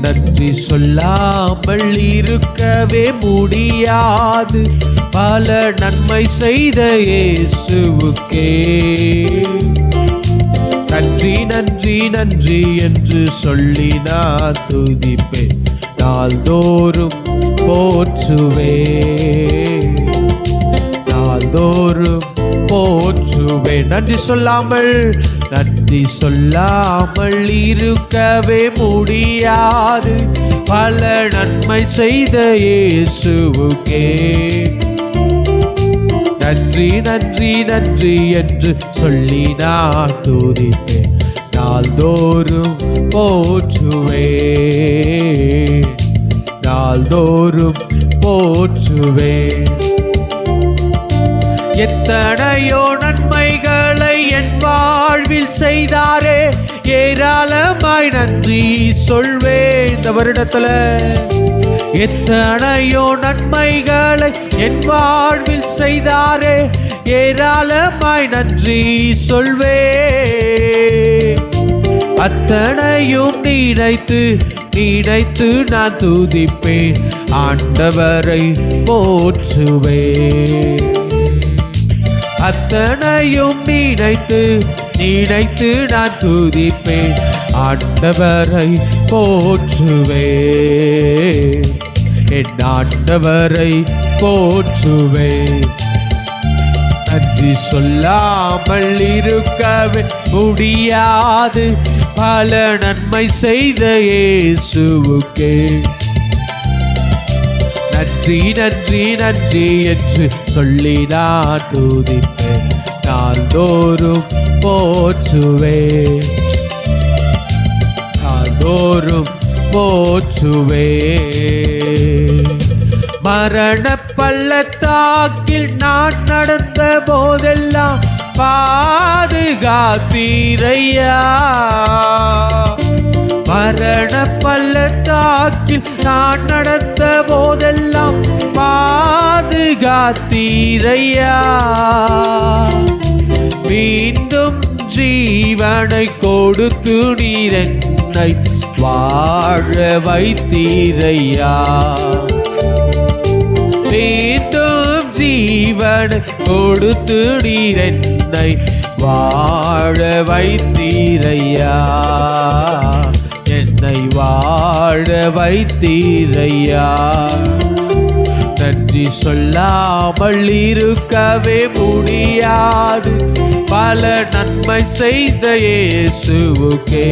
நன்றி சொல்லாமல் இருக்கவே முடியாது. பல நன்மை செய்த இயேசுவுக்கே நன்றி நன்றி நன்றி என்று சொல்லி நான் துதிப்பேன். நாள்தோறும் போற்றுவே, நாள்தோறும் போற்றுவே. நன்றி சொல்லாமல் இருக்கவே முடியாது. பல நன்மை செய்த இயேசுவுக்கே நன்றி நன்றி நன்றி என்று சொல்லி நான் துதிப்பேன். நாள்தோறும் போற்றுவே, நாள்தோறும் போற்றுவே. எத்தனையோ நன்மைகளை என் வாழ்வில் செய்தாரே, ஏராளமாய் நன்றி சொல்வேன். இந்த வருடத்துல எத்தனையோ நன்மைகளை என் வாழ்வில் செய்தாரே, ஏராளமாய் நன்றி சொல்வேன். அத்தனையும் நினைத்து நான் துதிப்பேன். ஆண்டவரை போற்றுவேன். அத்தனையும் நினைத்து நான் துதிப்பேன். ஆண்டவரை போற்றுவேன். என் ஆண்டவரை போற்றுவேன். நன்றி சொல்லாமல் இருக்கவே முடியாது. பல நன்மை செய்த இயேசுவுக்கே நன்றி நன்றி நன்றி என்று சொல்லி நான் துதிப்பேன். நாள்தோறும் போற்றுவேன், நாள்தோறும் போற்றுவேன். மரண பள்ளத்தாக்கில் நான் நடந்த போதெல்லாம் பாதுகாத்தீரையா. மரண பள்ளத்தாக்கில் நான் நடந்த போதெல்லாம் பாதுகாத்தீரையா. மீண்டும் ஜீவனை கொடுத்து நீர் என்னை வாழ வைத்தீரையா. மீண்டும் ஜீவனை கொடுத்து நீர் என்னை வாழ வைத்தீரையா. என்னை வாழ வைத்தீரையா. நன்றி சொல்லாமல் இருக்கவே முடியாது. பல நன்மை செய்த இயேசுவுக்கே